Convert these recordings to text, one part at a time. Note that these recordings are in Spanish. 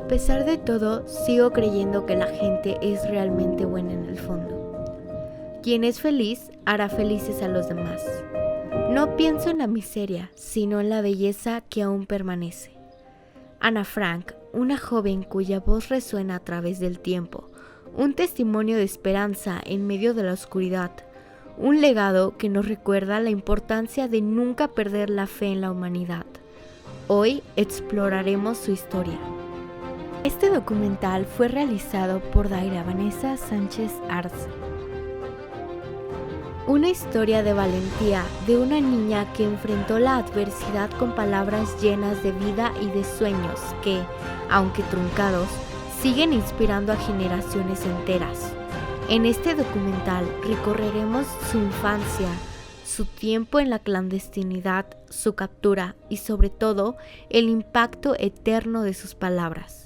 A pesar de todo, sigo creyendo que la gente es realmente buena en el fondo. Quien es feliz hará felices a los demás. No pienso en la miseria, sino en la belleza que aún permanece. Ana Frank, una joven cuya voz resuena a través del tiempo, un testimonio de esperanza en medio de la oscuridad, un legado que nos recuerda la importancia de nunca perder la fe en la humanidad. Hoy exploraremos su historia. Este documental fue realizado por Daira Vanessa Sánchez Arce. Una historia de valentía de una niña que enfrentó la adversidad con palabras llenas de vida y de sueños que, aunque truncados, siguen inspirando a generaciones enteras. En este documental recorreremos su infancia, su tiempo en la clandestinidad, su captura y sobre todo el impacto eterno de sus palabras.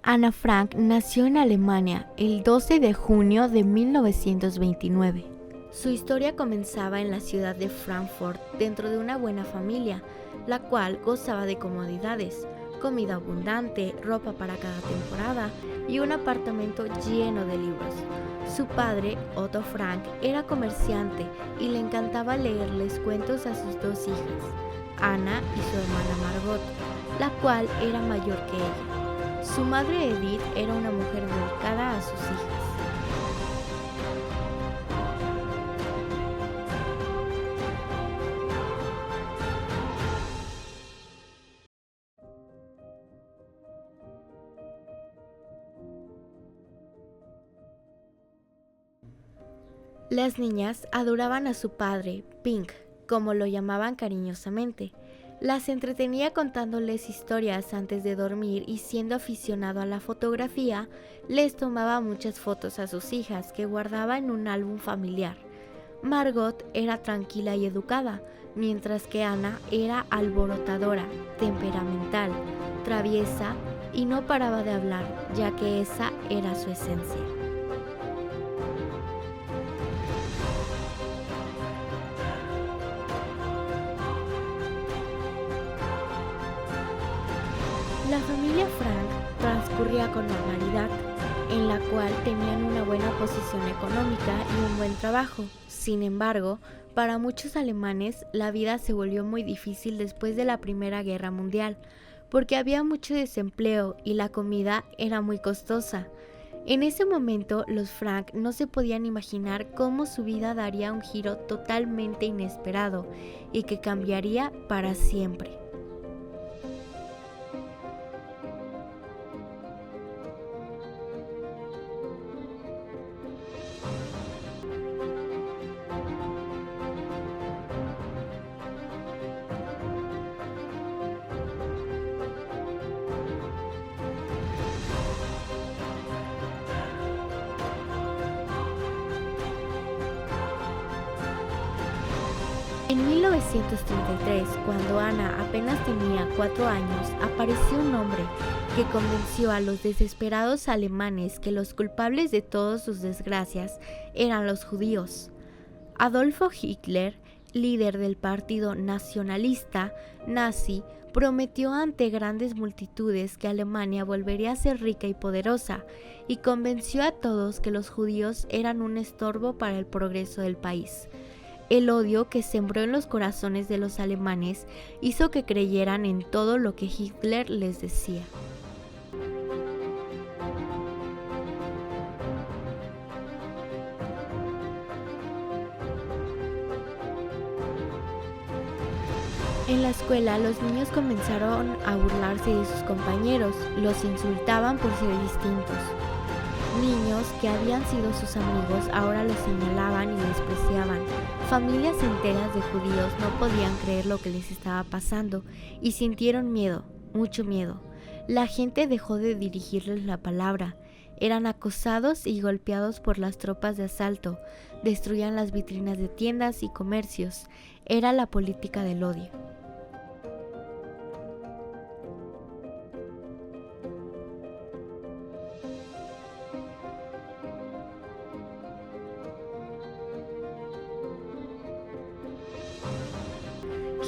Ana Frank nació en Alemania el 12 de junio de 1929. Su historia comenzaba en la ciudad de Frankfurt dentro de una buena familia, la cual gozaba de comodidades, comida abundante, ropa para cada temporada y un apartamento lleno de libros. Su padre, Otto Frank, era comerciante y le encantaba leerles cuentos a sus dos hijas, Ana y su hermana Margot, la cual era mayor que ella. Su madre Edith era una mujer dedicada a sus hijas. Las niñas adoraban a su padre, Pink, como lo llamaban cariñosamente. Las entretenía contándoles historias antes de dormir y siendo aficionado a la fotografía, les tomaba muchas fotos a sus hijas que guardaba en un álbum familiar. Margot era tranquila y educada, mientras que Ana era alborotadora, temperamental, traviesa y no paraba de hablar, ya que esa era su esencia. La familia Frank transcurría con normalidad, en la cual tenían una buena posición económica y un buen trabajo. Sin embargo, para muchos alemanes la vida se volvió muy difícil después de la Primera Guerra Mundial, porque había mucho desempleo y la comida era muy costosa. En ese momento, los Frank no se podían imaginar cómo su vida daría un giro totalmente inesperado y que cambiaría para siempre. En 1933, cuando Ana apenas tenía 4 años, apareció un hombre que convenció a los desesperados alemanes que los culpables de todas sus desgracias eran los judíos. Adolfo Hitler, líder del partido nacionalista nazi, prometió ante grandes multitudes que Alemania volvería a ser rica y poderosa, y convenció a todos que los judíos eran un estorbo para el progreso del país. El odio que sembró en los corazones de los alemanes hizo que creyeran en todo lo que Hitler les decía. En la escuela, los niños comenzaron a burlarse de sus compañeros, los insultaban por ser distintos. Niños que habían sido sus amigos ahora los señalaban y despreciaban. Familias enteras de judíos no podían creer lo que les estaba pasando y sintieron miedo, mucho miedo. La gente dejó de dirigirles la palabra. Eran acosados y golpeados por las tropas de asalto. Destruían las vitrinas de tiendas y comercios. Era la política del odio.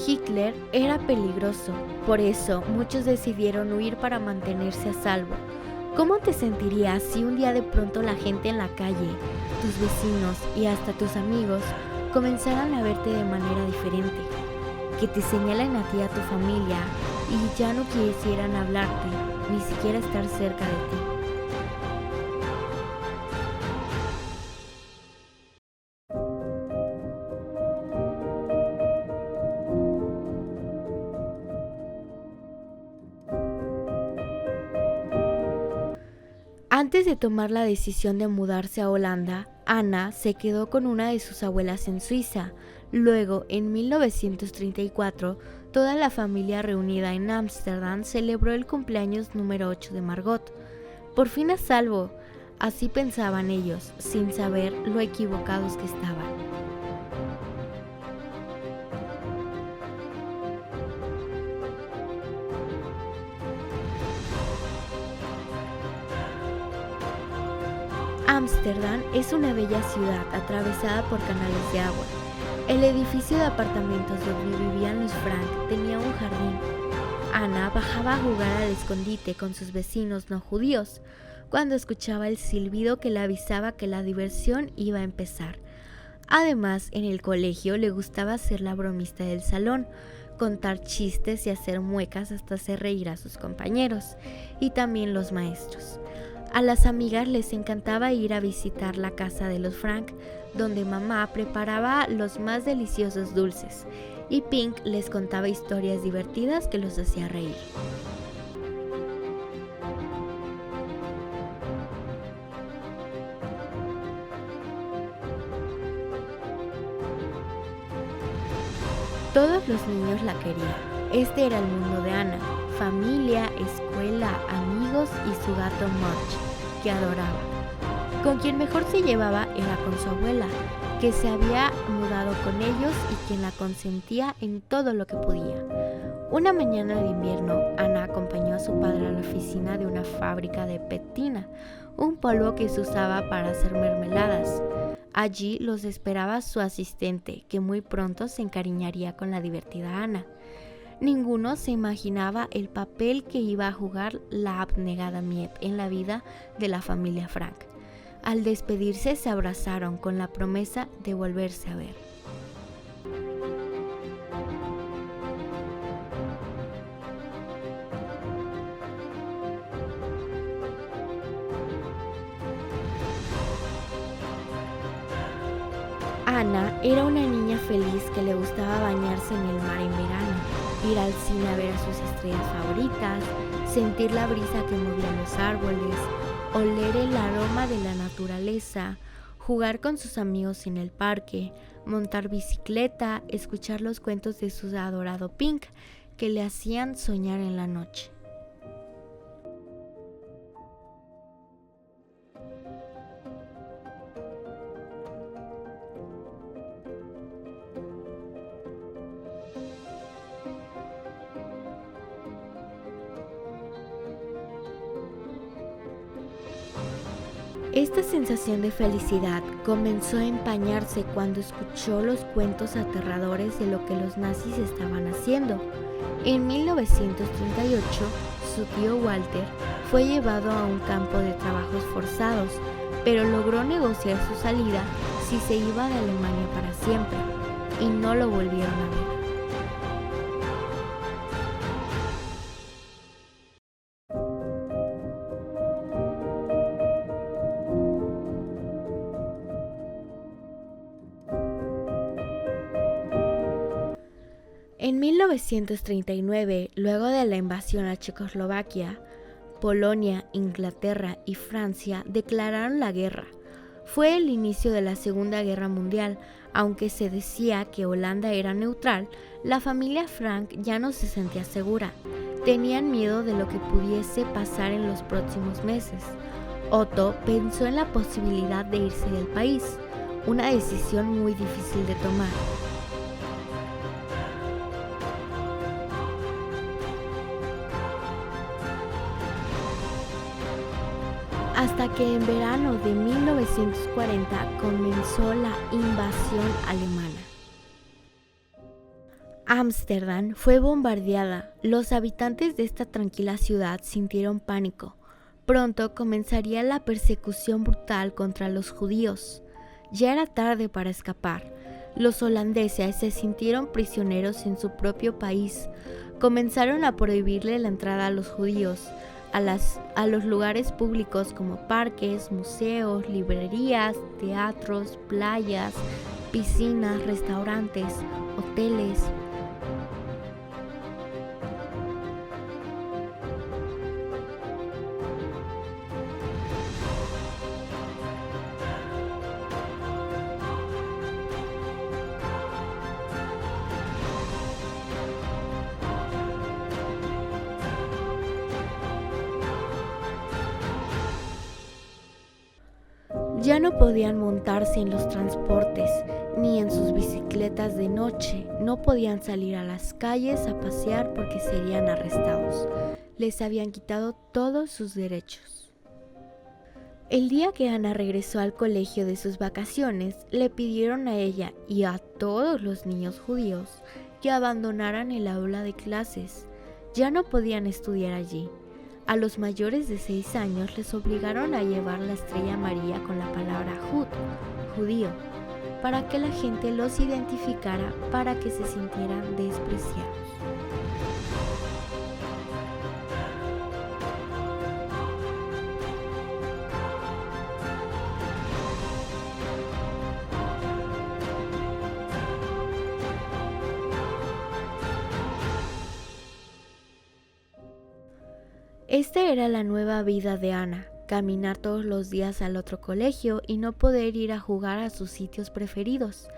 Hitler era peligroso, por eso muchos decidieron huir para mantenerse a salvo. ¿Cómo te sentirías si un día de pronto la gente en la calle, tus vecinos y hasta tus amigos comenzaran a verte de manera diferente? Que te señalen a ti y a tu familia y ya no quisieran hablarte, ni siquiera estar cerca de ti. Antes de tomar la decisión de mudarse a Holanda, Ana se quedó con una de sus abuelas en Suiza. Luego, en 1934, toda la familia reunida en Ámsterdam celebró el cumpleaños número 8 de Margot. Por fin a salvo, así pensaban ellos, sin saber lo equivocados que estaban. Ámsterdam es una bella ciudad atravesada por canales de agua. El edificio de apartamentos donde vivían los Frank tenía un jardín. Ana bajaba a jugar al escondite con sus vecinos no judíos, cuando escuchaba el silbido que le avisaba que la diversión iba a empezar. Además, en el colegio le gustaba ser la bromista del salón, contar chistes y hacer muecas hasta hacer reír a sus compañeros, y también los maestros. A las amigas les encantaba ir a visitar la casa de los Frank, donde mamá preparaba los más deliciosos dulces, y Pink les contaba historias divertidas que los hacía reír. Todos los niños la querían. Este era el mundo de Ana: familia, escuela, amigos y su gato March, que adoraba. Con quien mejor se llevaba era con su abuela, que se había mudado con ellos y quien la consentía en todo lo que podía. Una mañana de invierno, Ana acompañó a su padre a la oficina de una fábrica de pectina, un polvo que se usaba para hacer mermeladas. Allí los esperaba su asistente, que muy pronto se encariñaría con la divertida Ana. Ninguno se imaginaba el papel que iba a jugar la abnegada Miep en la vida de la familia Frank. Al despedirse se abrazaron con la promesa de volverse a ver. Ana era una niña feliz que le gustaba bañarse en el mar en verano, ir al cine a ver a sus estrellas favoritas, sentir la brisa que movía los árboles, oler el aroma de la naturaleza, jugar con sus amigos en el parque, montar bicicleta, escuchar los cuentos de su adorado Pink, que le hacían soñar en la noche. Esta sensación de felicidad comenzó a empañarse cuando escuchó los cuentos aterradores de lo que los nazis estaban haciendo. En 1938, su tío Walter fue llevado a un campo de trabajos forzados, pero logró negociar su salida si se iba de Alemania para siempre, y no lo volvieron a ver. En 1939, luego de la invasión a Checoslovaquia, Polonia, Inglaterra y Francia declararon la guerra. Fue el inicio de la Segunda Guerra Mundial. Aunque se decía que Holanda era neutral, la familia Frank ya no se sentía segura. Tenían miedo de lo que pudiese pasar en los próximos meses. Otto pensó en la posibilidad de irse del país, una decisión muy difícil de tomar. Hasta que en verano de 1940 comenzó la invasión alemana. Ámsterdam fue bombardeada. Los habitantes de esta tranquila ciudad sintieron pánico. Pronto comenzaría la persecución brutal contra los judíos. Ya era tarde para escapar. Los holandeses se sintieron prisioneros en su propio país. Comenzaron a prohibirle la entrada a los judíos a los lugares públicos como parques, museos, librerías, teatros, playas, piscinas, restaurantes, hoteles. Ya no podían montarse en los transportes ni en sus bicicletas de noche, no podían salir a las calles a pasear porque serían arrestados. Les habían quitado todos sus derechos. El día que Ana regresó al colegio de sus vacaciones, le pidieron a ella y a todos los niños judíos que abandonaran el aula de clases. Ya no podían estudiar allí. A los mayores de 6 años les obligaron a llevar la estrella amarilla con la palabra Jud, judío, para que la gente los identificara, para que se sintieran despreciados. Esta era la nueva vida de Ana, caminar todos los días al otro colegio y no poder ir a jugar a sus sitios preferidos.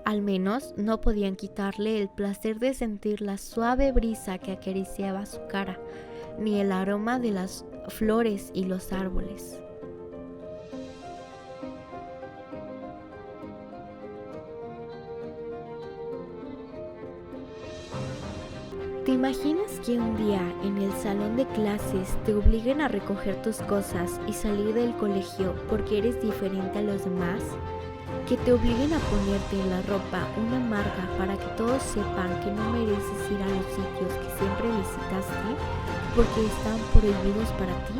Al menos no podían quitarle el placer de sentir la suave brisa que acariciaba su cara, ni el aroma de las flores y los árboles. ¿Te imaginas que un día en el salón de clases te obliguen a recoger tus cosas y salir del colegio porque eres diferente a los demás? ¿Que te obliguen a ponerte en la ropa una marca para que todos sepan que no mereces ir a los sitios que siempre visitaste porque están prohibidos para ti?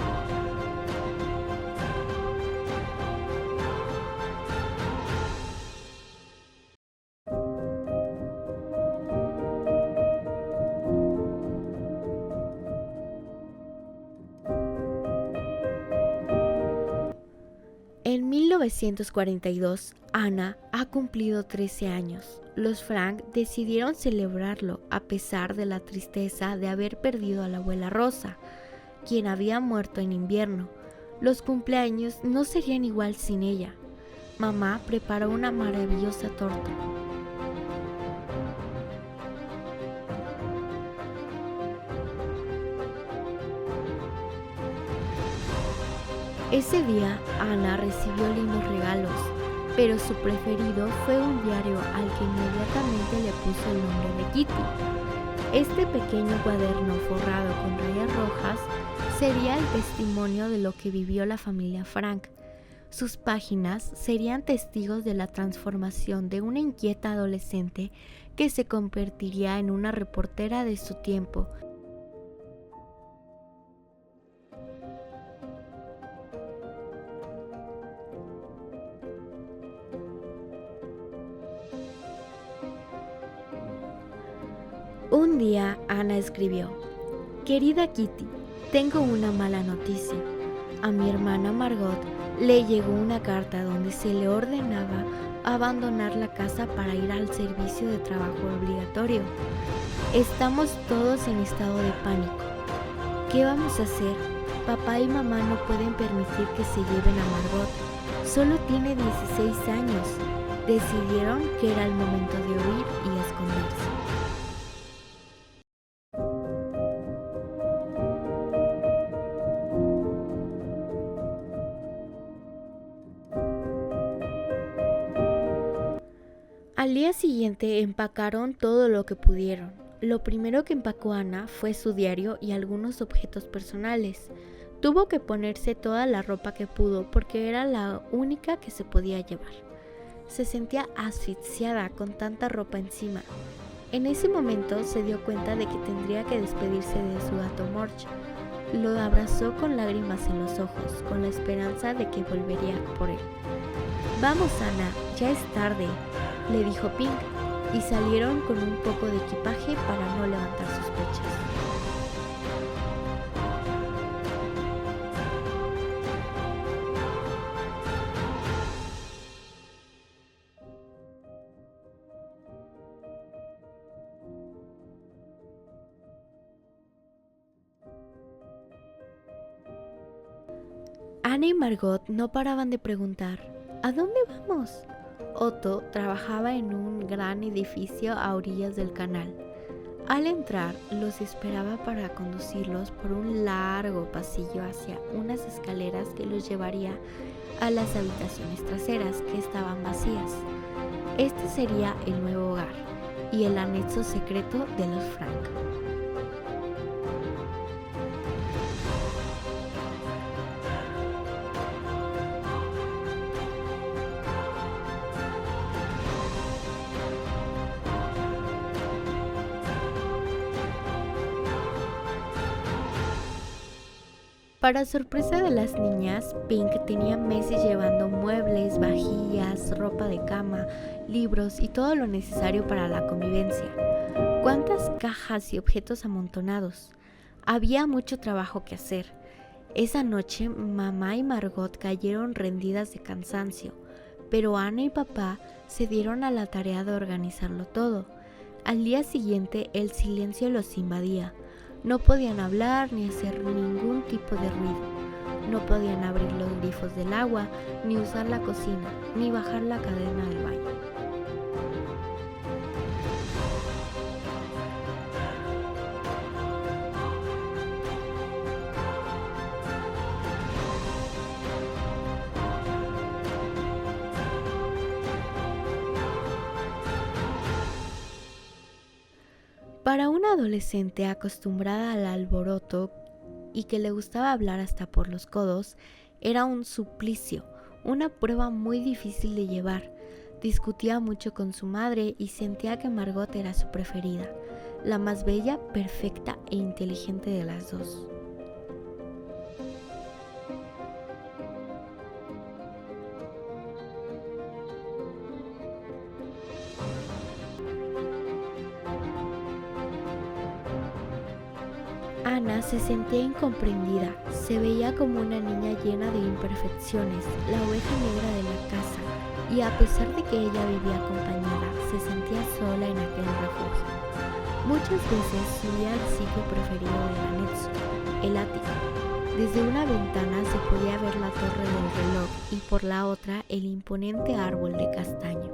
En 1942, Ana ha cumplido 13 años. Los Frank decidieron celebrarlo a pesar de la tristeza de haber perdido a la abuela Rosa, quien había muerto en invierno. Los cumpleaños no serían igual sin ella. Mamá preparó una maravillosa torta. Ese día, Ana recibió lindos regalos, pero su preferido fue un diario al que inmediatamente le puso el nombre de Kitty. Este pequeño cuaderno forrado con rayas rojas sería el testimonio de lo que vivió la familia Frank. Sus páginas serían testigos de la transformación de una inquieta adolescente que se convertiría en una reportera de su tiempo. Un día Ana escribió: Querida Kitty, tengo una mala noticia. A mi hermana Margot le llegó una carta donde se le ordenaba abandonar la casa para ir al servicio de trabajo obligatorio. Estamos todos en estado de pánico. ¿Qué vamos a hacer? Papá y mamá no pueden permitir que se lleven a Margot. Solo tiene 16 años. Decidieron que era el momento de huir y esconderse. Al día siguiente empacaron todo lo que pudieron. Lo primero que empacó Ana fue su diario y algunos objetos personales. Tuvo que ponerse toda la ropa que pudo porque era la única que se podía llevar. Se sentía asfixiada con tanta ropa encima. En ese momento se dio cuenta de que tendría que despedirse de su gato Morch. Lo abrazó con lágrimas en los ojos, con la esperanza de que volvería por él. «Vamos, Ana, ya es tarde», le dijo Pink, y salieron con un poco de equipaje para no levantar sospechas. Ana y Margot no paraban de preguntar: «¿A dónde vamos?». Otto trabajaba en un gran edificio a orillas del canal. Al entrar, los esperaba para conducirlos por un largo pasillo hacia unas escaleras que los llevaría a las habitaciones traseras, que estaban vacías. Este sería el nuevo hogar y el anexo secreto de los Frank. Para sorpresa de las niñas, Pink tenía meses llevando muebles, vajillas, ropa de cama, libros y todo lo necesario para la convivencia. ¡Cuántas cajas y objetos amontonados! Había mucho trabajo que hacer. Esa noche, mamá y Margot cayeron rendidas de cansancio, pero Ana y papá se dieron a la tarea de organizarlo todo. Al día siguiente, el silencio los invadía. No podían hablar ni hacer ningún tipo de ruido. No podían abrir los grifos del agua, ni usar la cocina, ni bajar la cadena del baño. Para una adolescente acostumbrada al alboroto y que le gustaba hablar hasta por los codos, era un suplicio, una prueba muy difícil de llevar. Discutía mucho con su madre y sentía que Margot era su preferida, la más bella, perfecta e inteligente de las dos. Ana se sentía incomprendida, se veía como una niña llena de imperfecciones, la oveja negra de la casa, y a pesar de que ella vivía acompañada, se sentía sola en aquel refugio. Muchas veces subía al sitio preferido del anexo, el ático. Desde una ventana se podía ver la torre del reloj y por la otra el imponente árbol de castaño.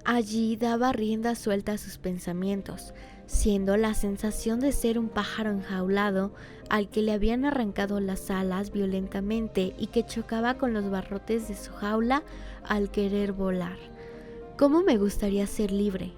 Allí daba rienda suelta a sus pensamientos, siendo la sensación de ser un pájaro enjaulado al que le habían arrancado las alas violentamente y que chocaba con los barrotes de su jaula al querer volar. ¿Cómo me gustaría ser libre?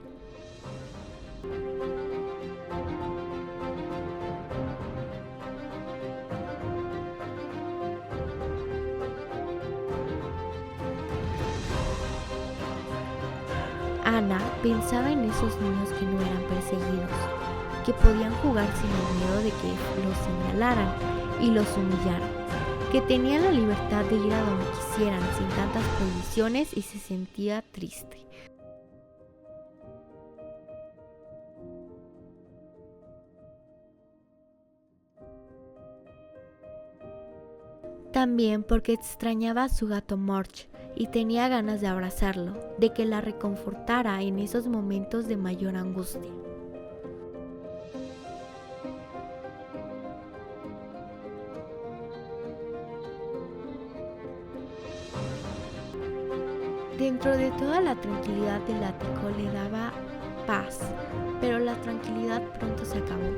Ana pensaba en esos niños que no eran perseguidos, que podían jugar sin el miedo de que los señalaran y los humillaran, que tenían la libertad de ir a donde quisieran sin tantas prohibiciones, y se sentía triste. También porque extrañaba a su gato Morch y tenía ganas de abrazarlo, de que la reconfortara en esos momentos de mayor angustia. Dentro de toda la tranquilidad del ático le daba paz, pero la tranquilidad pronto se acabó.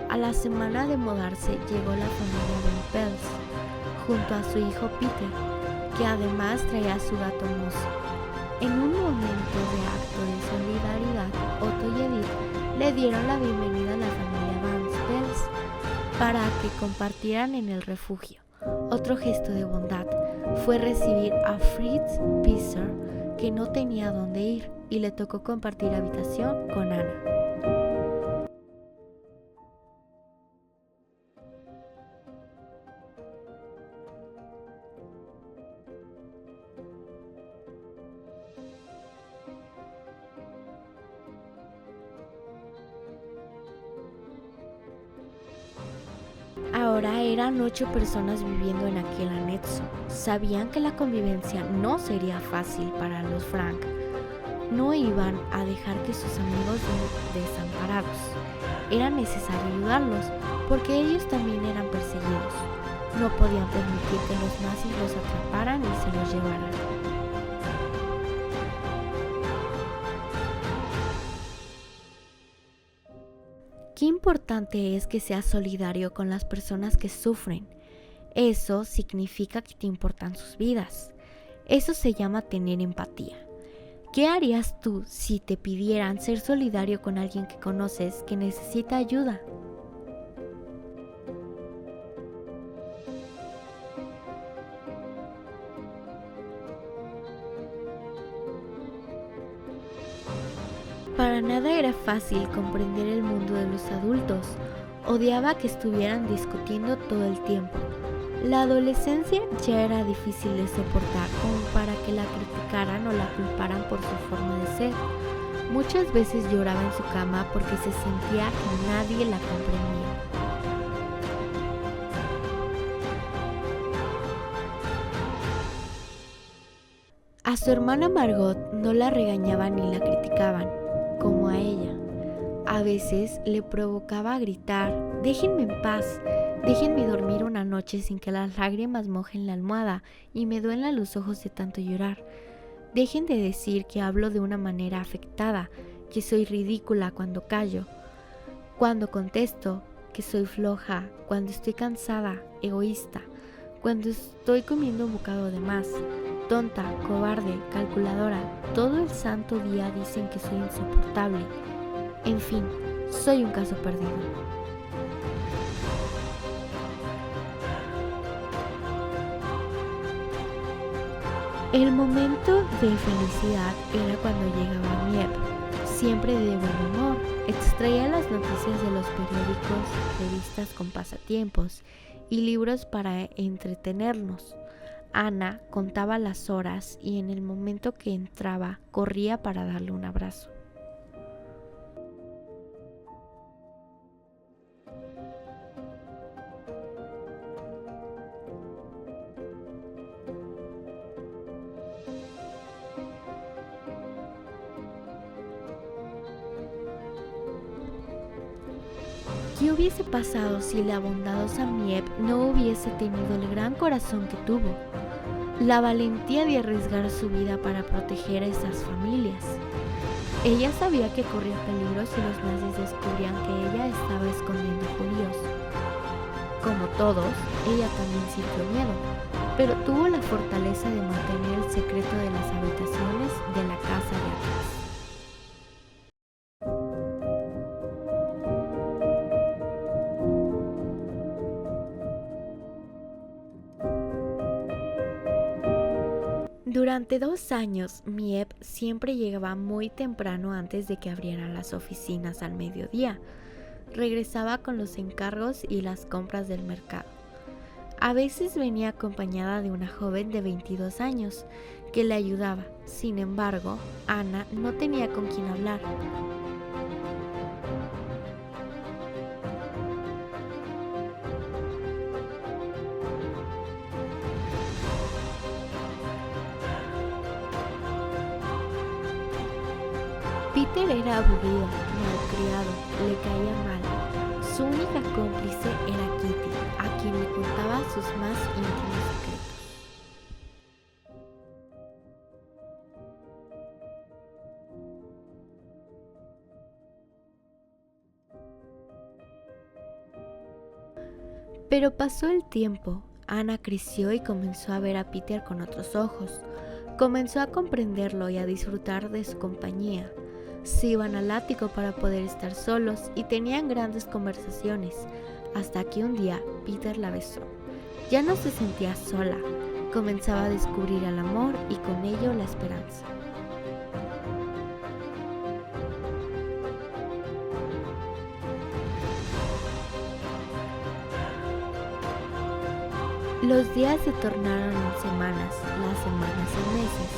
A la semana de mudarse llegó la familia Van Pels, junto a su hijo Peter, que además traía a su gato Moose. En un momento de acto de solidaridad, Otto y Edith le dieron la bienvenida a la familia Van Pels para que compartieran en el refugio. Otro gesto de bondad fue recibir a Fritz Pisser, que no tenía dónde ir, y le tocó compartir habitación con Ana. Ahora eran 8 personas viviendo en aquel anexo. Sabían que la convivencia no sería fácil para los Frank. No iban a dejar que sus amigos estén desamparados. Era necesario ayudarlos porque ellos también eran perseguidos. No podían permitir que los nazis los atraparan y se los llevaran. Qué importante es que seas solidario con las personas que sufren. Eso significa que te importan sus vidas. Eso se llama tener empatía. ¿Qué harías tú si te pidieran ser solidario con alguien que conoces que necesita ayuda? Para nada era fácil comprender el mundo de los adultos. Odiaba que estuvieran discutiendo todo el tiempo. La adolescencia ya era difícil de soportar como para que la criticaran o la culparan por su forma de ser. Muchas veces lloraba en su cama porque se sentía que nadie la comprendía. A su hermana Margot no la regañaban ni la criticaban, como a ella. A veces le provocaba gritar: «Déjenme en paz, déjenme dormir una noche sin que las lágrimas mojen la almohada y me duelan los ojos de tanto llorar. Dejen de decir que hablo de una manera afectada, que soy ridícula cuando callo, cuando contesto, que soy floja, cuando estoy cansada, egoísta, cuando estoy comiendo un bocado de más, tonta, cobarde, calculadora. Todo el santo día dicen que soy insoportable. En fin, soy un caso perdido». El momento de felicidad era cuando llegaba Miep, siempre de buen humor. Extraía las noticias de los periódicos, revistas con pasatiempos y libros para entretenernos. Ana contaba las horas y en el momento que entraba corría para darle un abrazo. ¿Qué hubiese pasado si la bondadosa Miep no hubiese tenido el gran corazón que tuvo? La valentía de arriesgar su vida para proteger a esas familias. Ella sabía que corría peligro si los nazis descubrían que ella estaba escondiendo judíos. Como todos, ella también sintió miedo, pero tuvo la fortaleza de mantener el secreto de las habitaciones de la casa de atrás. Durante 2 años, Miep siempre llegaba muy temprano antes de que abrieran las oficinas al mediodía. Regresaba con los encargos y las compras del mercado. A veces venía acompañada de una joven de 22 años que le ayudaba. Sin embargo, Ana no tenía con quién hablar. Peter era aburrido, malcriado, le caía mal. Su única cómplice era Kitty, a quien le contaba sus más íntimos secretos. Pero pasó el tiempo. Ana creció y comenzó a ver a Peter con otros ojos. Comenzó a comprenderlo y a disfrutar de su compañía. Se iban al ático para poder estar solos y tenían grandes conversaciones, hasta que un día Peter la besó. Ya no se sentía sola, comenzaba a descubrir el amor y con ello la esperanza. Los días se tornaron en semanas, las semanas en meses,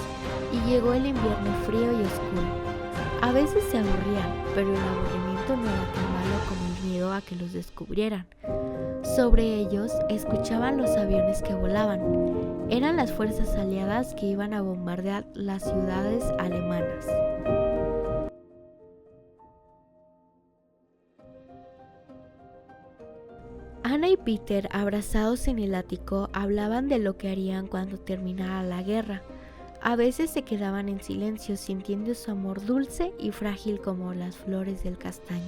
y llegó el invierno frío y oscuro. A veces se aburrían, pero el aburrimiento no era tan malo como el miedo a que los descubrieran. Sobre ellos escuchaban los aviones que volaban. Eran las fuerzas aliadas que iban a bombardear las ciudades alemanas. Anna y Peter, abrazados en el ático, hablaban de lo que harían cuando terminara la guerra. A veces se quedaban en silencio sintiendo su amor dulce y frágil como las flores del castaño.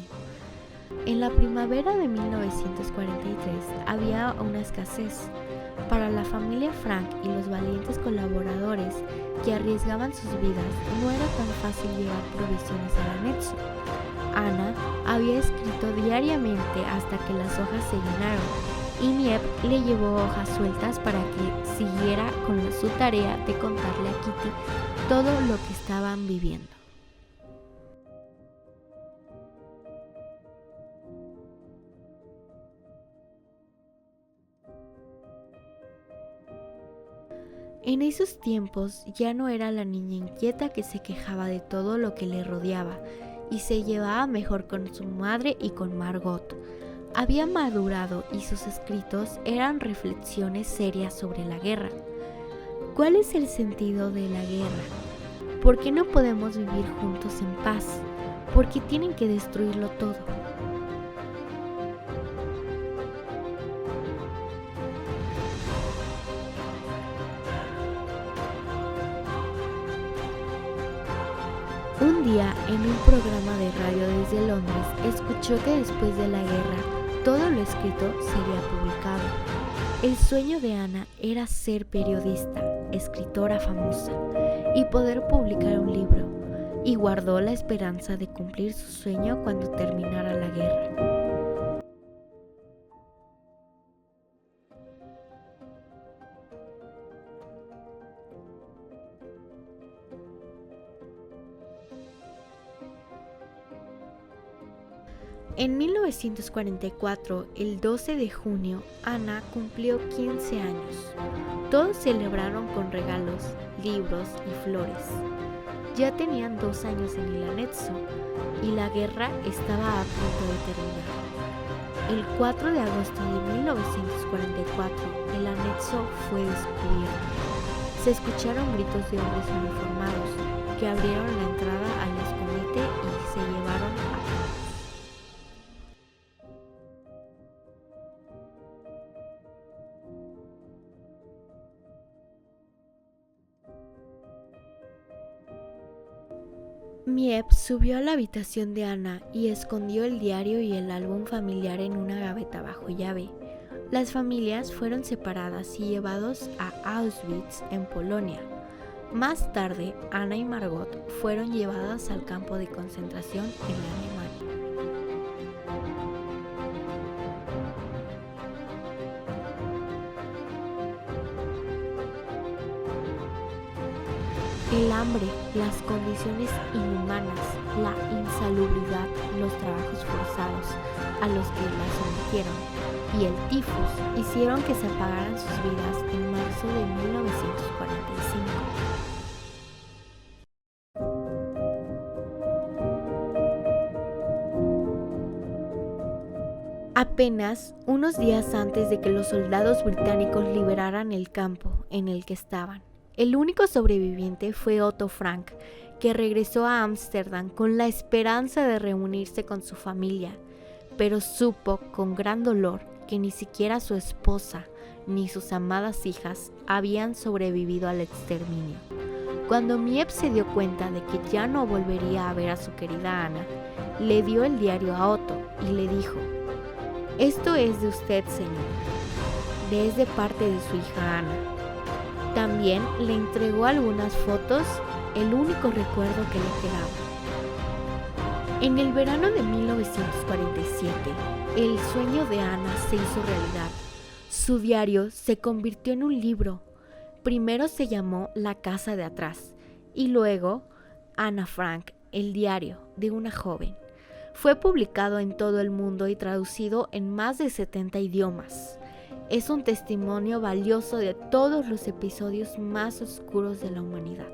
En la primavera de 1943 había una escasez. Para la familia Frank y los valientes colaboradores que arriesgaban sus vidas, no era tan fácil llevar provisiones al anexo. Anna había escrito diariamente hasta que las hojas se llenaron, y Miep le llevó hojas sueltas para que siguiera con su tarea de contarle a Kitty todo lo que estaban viviendo. En esos tiempos ya no era la niña inquieta que se quejaba de todo lo que le rodeaba y se llevaba mejor con su madre y con Margot. Había madurado y sus escritos eran reflexiones serias sobre la guerra. ¿Cuál es el sentido de la guerra? ¿Por qué no podemos vivir juntos en paz? ¿Por qué tienen que destruirlo todo? Un día, en un programa de radio desde Londres, escuchó que después de la guerra, todo lo escrito sería publicado. El sueño de Anna era ser periodista, escritora famosa, y poder publicar un libro, y guardó la esperanza de cumplir su sueño cuando terminara la guerra. En 1944, el 12 de junio, Anna cumplió 15 años. Todos celebraron con regalos, libros y flores. Ya tenían 2 años en el anexo y la guerra estaba a punto de terminar. El 4 de agosto de 1944, el anexo fue descubierto. Se escucharon gritos de hombres uniformados que abrieron la entrada al escondite y se llevaron a todos. Miep subió a la habitación de Anna y escondió el diario y el álbum familiar en una gaveta bajo llave. Las familias fueron separadas y llevados a Auschwitz, en Polonia. Más tarde, Anna y Margot fueron llevadas al campo de concentración en Alemania. El hambre, las condiciones inhumanas, la insalubridad, los trabajos forzados a los que las sometieron y el tifus hicieron que se apagaran sus vidas en marzo de 1945. Apenas unos días antes de que los soldados británicos liberaran el campo en el que estaban, el único sobreviviente fue Otto Frank, que regresó a Ámsterdam con la esperanza de reunirse con su familia, pero supo con gran dolor que ni siquiera su esposa ni sus amadas hijas habían sobrevivido al exterminio. Cuando Miep se dio cuenta de que ya no volvería a ver a su querida Anna, le dio el diario a Otto y le dijo: «Esto es de usted, señor. Es de parte de su hija Anna». También le entregó algunas fotos, el único recuerdo que le quedaba. En el verano de 1947, el sueño de Anna se hizo realidad. Su diario se convirtió en un libro. Primero se llamó La casa de atrás y luego Ana Frank, el diario de una joven. Fue publicado en todo el mundo y traducido en más de 70 idiomas. Es un testimonio valioso de todos los episodios más oscuros de la humanidad.